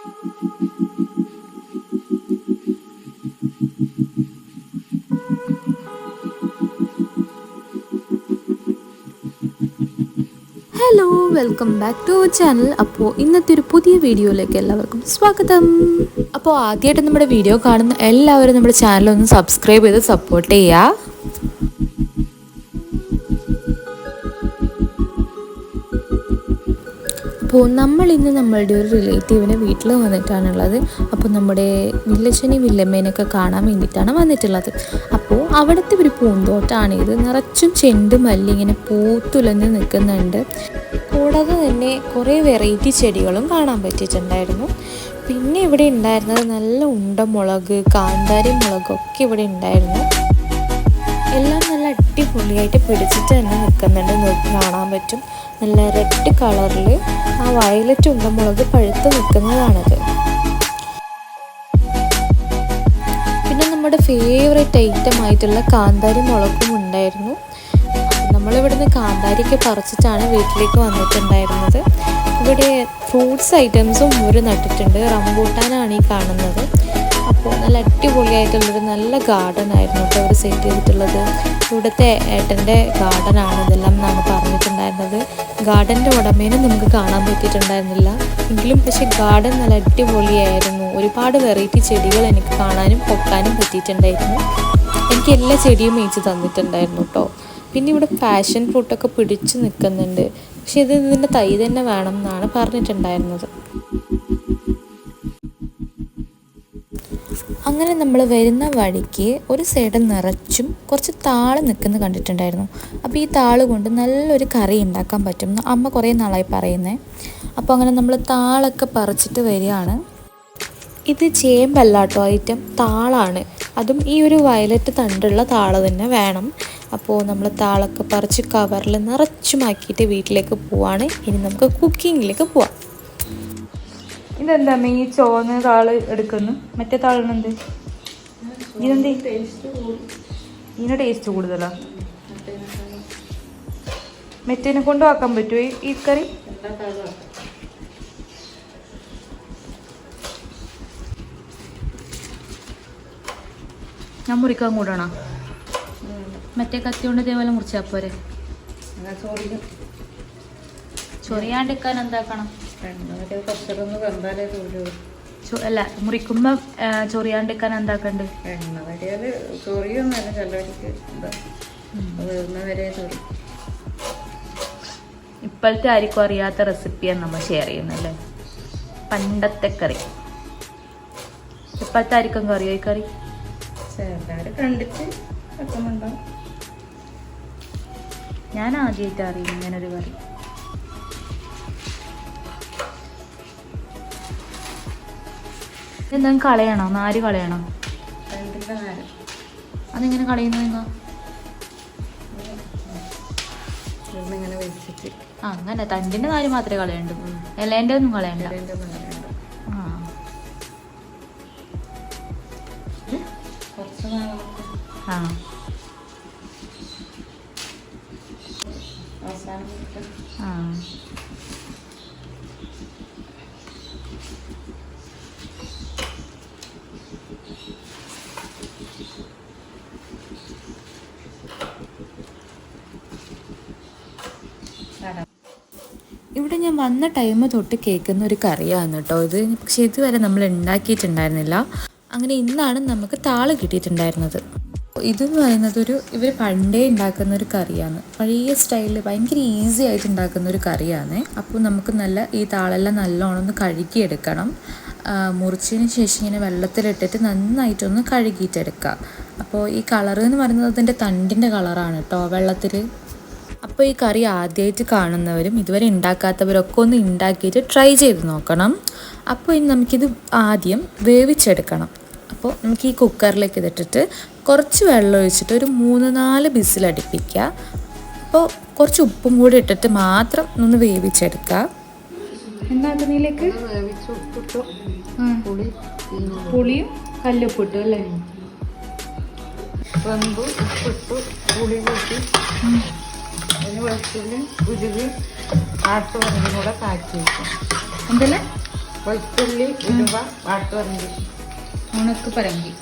Hello, welcome back to our channel. അപ്പോൾ ഇന്നത്തെ ഒരു പുതിയ വീഡിയോയിലേക്ക് എല്ലാവർക്കും സ്വാഗതം. അപ്പോൾ ആദ്യമായിട്ട് നമ്മുടെ വീഡിയോ കാണുന്ന എല്ലാവരും നമ്മുടെ ചാനൽ ഒന്ന് സബ്സ്ക്രൈബ് ചെയ്ത് സപ്പോർട്ട് ചെയ്യുക. അപ്പോൾ നമ്മൾ ഇന്ന് നമ്മളുടെ ഒരു റിലേറ്റീവിനെ വീട്ടിൽ വന്നിട്ടാണുള്ളത്. അപ്പോൾ നമ്മുടെ വില്ലച്ചനെയും വില്ലമ്മേനെയൊക്കെ കാണാൻ വേണ്ടിയിട്ടാണ് വന്നിട്ടുള്ളത്. അപ്പോൾ അവിടുത്തെ ഒരു പൂന്തോട്ടമാണിത്. നിറച്ചും ചെണ്ടുമല്ലി ഇങ്ങനെ പൂത്തുലഞ്ഞ് നിൽക്കുന്നുണ്ട്. കൂടാതെ തന്നെ കുറേ വെറൈറ്റി ചെടികളും കാണാൻ പറ്റിയിട്ടുണ്ടായിരുന്നു. പിന്നെ ഇവിടെ ഉണ്ടായിരുന്നത് നല്ല ഉണ്ടമുളക്, കാന്താരി മുളകൊക്കെ ഇവിടെ ഉണ്ടായിരുന്നു. എല്ലാം നല്ല അടിപൊളിയായിട്ട് പിടിച്ചിട്ട് തന്നെ നിൽക്കുന്നുണ്ട്. കാണാൻ പറ്റും നല്ല റെഡ് കളറിൽ ആ വയലറ്റ് ഉണ്ടമുളക് പഴുത്ത് നിൽക്കുന്നതാണത്. പിന്നെ നമ്മുടെ ഫേവറേറ്റ് ഐറ്റം ആയിട്ടുള്ള കാന്താരി മുളകും ഉണ്ടായിരുന്നു. നമ്മളിവിടുന്ന് കാന്താരിക്ക് പറിച്ചിട്ടാണ് വീട്ടിലേക്ക് വന്നിട്ടുണ്ടായിരുന്നത്. ഇവിടെ ഫ്രൂട്ട്സ് ഐറ്റംസും ഇവർ നട്ടിട്ടുണ്ട്. റംബൂട്ടാനാണ് ഈ കാണുന്നത്. അപ്പോൾ നല്ല അടിപൊളിയായിട്ടുള്ളൊരു നല്ല ഗാർഡൻ ആയിരുന്നു കേട്ടോ അവർ സെറ്റ് ചെയ്തിട്ടുള്ളത്. ഇവിടുത്തെ ഏട്ടൻ്റെ ഗാർഡനാണ് ഇതെല്ലാം എന്നാണ് പറഞ്ഞിട്ടുണ്ടായിരുന്നത്. ഗാർഡൻ്റെ ഉടമേനെ നമുക്ക് കാണാൻ പറ്റിയിട്ടുണ്ടായിരുന്നില്ല എങ്കിലും പക്ഷേ ഗാർഡൻ നല്ല അടിപൊളിയായിരുന്നു. ഒരുപാട് വെറൈറ്റി ചെടികൾ എനിക്ക് കാണാനും പൊക്കാനും പറ്റിയിട്ടുണ്ടായിരുന്നു. എനിക്ക് എല്ലാ ചെടിയും മേടിച്ച് തന്നിട്ടുണ്ടായിരുന്നു കേട്ടോ. പിന്നെ ഇവിടെ പാഷൻ ഫ്രൂട്ടൊക്കെ പിടിച്ച് നിൽക്കുന്നുണ്ട്. പക്ഷെ ഇതിൻ്റെ തൈ തന്നെ വേണം എന്നാണ് പറഞ്ഞിട്ടുണ്ടായിരുന്നത്. അങ്ങനെ നമ്മൾ വരുന്ന വഴിക്ക് ഒരു സൈഡ് നിറച്ചും കുറച്ച് താള് നിൽക്കുന്നത് കണ്ടിട്ടുണ്ടായിരുന്നു. അപ്പോൾ ഈ താള് കൊണ്ട് നല്ലൊരു കറി ഉണ്ടാക്കാൻ പറ്റും എന്ന് അമ്മ കുറേ നാളായി പറയുന്നത്. അപ്പോൾ അങ്ങനെ നമ്മൾ താളൊക്കെ പറിച്ചിട്ട് വരികയാണ്. ഇത് ചേമ്പല്ല കേട്ടോ, ഐറ്റം താളാണ്. അതും ഈ ഒരു വയലറ്റ് തണ്ടുള്ള താള് തന്നെ വേണം. അപ്പോൾ നമ്മൾ താളൊക്കെ പറിച്ച് കവറിൽ നിറച്ചുമാക്കിയിട്ട് വീട്ടിലേക്ക് പോവാണ്. ഇനി നമുക്ക് കുക്കിങ്ങിലേക്ക് പോവാം. ഇതെന്താ ഈ ചുവന്ന താള് എടുക്കുന്നു? മറ്റേ താളിനെന്ത്? ഇതിന്റെ ടേസ്റ്റ് കൂടുതലാ. മറ്റേനെ കൊണ്ട് ആക്കാൻ പറ്റുമോ ഈ കറി? ഞാൻ മുറിക്കാൻ കൂടണോ? മറ്റേ കത്തി കൊണ്ട് ഇതേപോലെ മുറിച്ചാൽ പോരെ? ചൊറിയാണ്ടിരിക്കാൻ എന്താക്കണം? അല്ല, മുറിക്കുമ്പോ ചൊറിയാണ്ടിരിക്കാൻ എന്താക്കണ്ട്? ഇപ്പോഴത്തെ ആർക്കും അറിയാത്ത റെസിപ്പിയാണ് നമ്മൾ ഷെയർ ചെയ്യുന്നല്ലേ. പണ്ടത്തെ കറി. ഇപ്പോഴത്തെ ആർക്കും കറിയോ ഈ കറി? കണ്ടിട്ട് ഞാൻ ആദ്യമായിട്ട് അറിയും ഇങ്ങനൊരു കറി. എന്തെങ്കിലും കളയണോ? നാര് കളയണോ? അതെങ്ങനെ കളയുന്നു? അങ്ങനെ തണ്ടിന്റെ നാര് മാത്രമേ കളയണ്ടു, ഇലേന്റെ ഒന്നും കളയണ്ട. ആ ആ ഇവിടെ ഞാൻ വന്ന ടൈം തൊട്ട് കേൾക്കുന്ന ഒരു കറിയാണ് കേട്ടോ ഇത്. പക്ഷെ ഇതുവരെ നമ്മൾ ഉണ്ടാക്കിയിട്ടുണ്ടായിരുന്നില്ല. അങ്ങനെ ഇന്നാണ് നമുക്ക് താള് കിട്ടിയിട്ടുണ്ടായിരുന്നത്. ഇതെന്ന് പറയുന്നത് ഇവർ പണ്ടേ ഉണ്ടാക്കുന്ന ഒരു കറിയാണ്. പഴയ സ്റ്റൈലിൽ ഭയങ്കര ഈസി ആയിട്ട് ഉണ്ടാക്കുന്ന ഒരു കറിയാണ്. അപ്പോൾ നമുക്ക് ഈ താളെല്ലാം നല്ലോണം ഒന്ന് കഴുകിയെടുക്കണം. മുറിച്ചതിന് ശേഷം ഇങ്ങനെ വെള്ളത്തിലിട്ടിട്ട് നന്നായിട്ടൊന്ന് കഴുകിയിട്ടെടുക്കുക. അപ്പോൾ ഈ കളറ് എന്ന് പറയുന്നത് അതിൻ്റെ തണ്ടിൻ്റെ കളറാണ് കേട്ടോ, വെള്ളത്തിൽ. അപ്പോൾ ഈ കറി ആദ്യമായിട്ട് കാണുന്നവരും ഇതുവരെ ഉണ്ടാക്കാത്തവരൊക്കെ ഒന്ന് ഉണ്ടാക്കിയിട്ട് ട്രൈ ചെയ്ത് നോക്കണം. അപ്പോൾ ഇനി നമുക്കിത് ആദ്യം വേവിച്ചെടുക്കണം. അപ്പോൾ നമുക്ക് ഈ കുക്കറിലേക്ക് ഇതിട്ടിട്ട് കുറച്ച് വെള്ളം ഒഴിച്ചിട്ട് ഒരു 3-4 വിസിലടിപ്പിക്കുക. അപ്പോൾ കുറച്ച് ഉപ്പും കൂടി ഇട്ടിട്ട് മാത്രം ഒന്ന് വേവിച്ചെടുക്കുക. എന്നാക്കുന്നതിലേക്ക് പുളിയും കല്ലുപ്പിട്ടു അല്ലേ? ഉപ്പിട്ടു, പുളി കൂട്ടി, അതിന് വെളുത്തുള്ളി, ഉരുളി, ആട്ടുപറമ്പും കൂടെ കാച്ചി വയ്ക്കും. എന്തല്ലേ? വെളുത്തുള്ളി ഉലുവ വാട്ടുപറങ്കി ഉണക്ക് പറങ്കി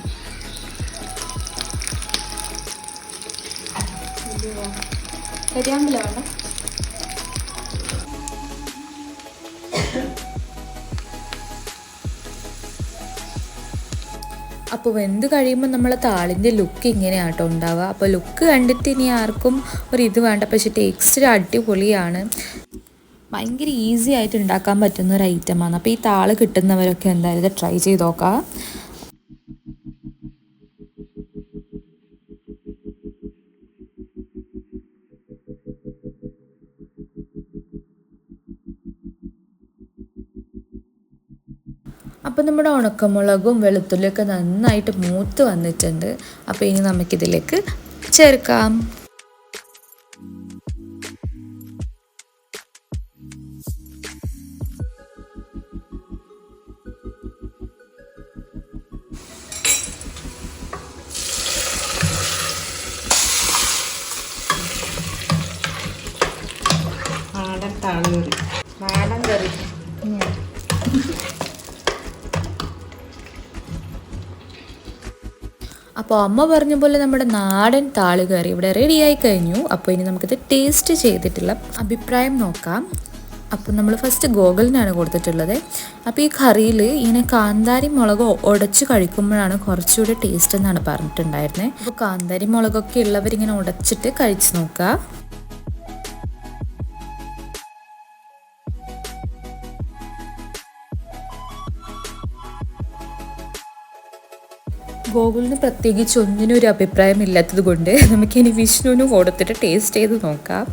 കരിയാമ്പില വേണ്ട. അപ്പോൾ വെന്ത് കഴിയുമ്പോൾ നമ്മളെ താളിൻ്റെ ലുക്ക് ഇങ്ങനെയാണ് കേട്ടോ ഉണ്ടാവുക. അപ്പോൾ ലുക്ക് കണ്ടിട്ട് ഇനി ആർക്കും ഒരു ഇത് വേണ്ട, പക്ഷേ ടേസ്റ്റ് അടിപൊളിയാണ്. ഭയങ്കര ഈസി ആയിട്ട് ഉണ്ടാക്കാൻ പറ്റുന്ന ഒരു ഐറ്റമാണ്. അപ്പോൾ ഈ താള് കിട്ടുന്നവരൊക്കെ എന്തായാലും ഇത് ട്രൈ ചെയ്ത് നോക്കാം. അപ്പോൾ നമ്മുടെ ഉണക്കമുളകും വെളുത്തുള്ളിയൊക്കെ നന്നായിട്ട് മൂത്ത് വന്നിട്ടുണ്ട്. അപ്പോൾ ഇനി നമുക്കിതിലേക്ക് ചേർക്കാം. നാടൻ താളുകറി, നാടൻ കറി. അപ്പോൾ അമ്മ പറഞ്ഞ പോലെ നമ്മുടെ നാടൻ താളുകറി ഇവിടെ റെഡിയായി കഴിഞ്ഞു. അപ്പോൾ ഇനി നമുക്കിത് ടേസ്റ്റ് ചെയ്തിട്ടുള്ള അഭിപ്രായം നോക്കാം. അപ്പോൾ നമ്മൾ ഫസ്റ്റ് ഗോകുലിനാണ് കൊടുത്തിട്ടുള്ളത്. അപ്പോൾ ഈ കറിയിൽ ഇങ്ങനെ കാന്താരി മുളക് ഉടച്ച് കഴിക്കുമ്പോഴാണ് കുറച്ചുകൂടി ടേസ്റ്റ് എന്നാണ് പറഞ്ഞിട്ടുണ്ടായിരുന്നത്. അപ്പോൾ കാന്താരി മുളകൊക്കെ ഉള്ളവരിങ്ങനെ ഉടച്ചിട്ട് കഴിച്ച് നോക്കുക. ഗോകുലിന് പ്രത്യേകിച്ച് ഒന്നിനും ഒരു അഭിപ്രായം ഇല്ലാത്തത് കൊണ്ട് നമുക്കിനി വിഷ്ണുവിന് കൊടുത്തിട്ട് ടേസ്റ്റ് ചെയ്ത് നോക്കാം.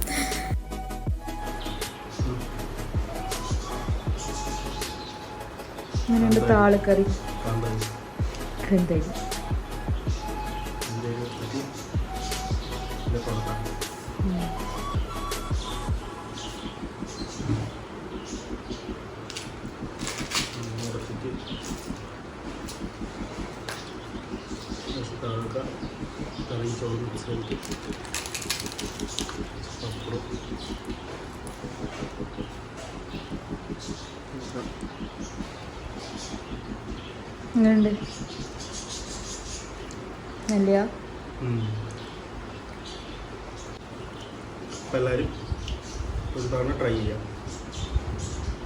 അങ്ങനെയുണ്ട് താളുകറി. എങ്ങനെയുണ്ട്? നല്ലയാ? എല്ലാവരും ഒരു തവണ ട്രൈ ചെയ്യാം.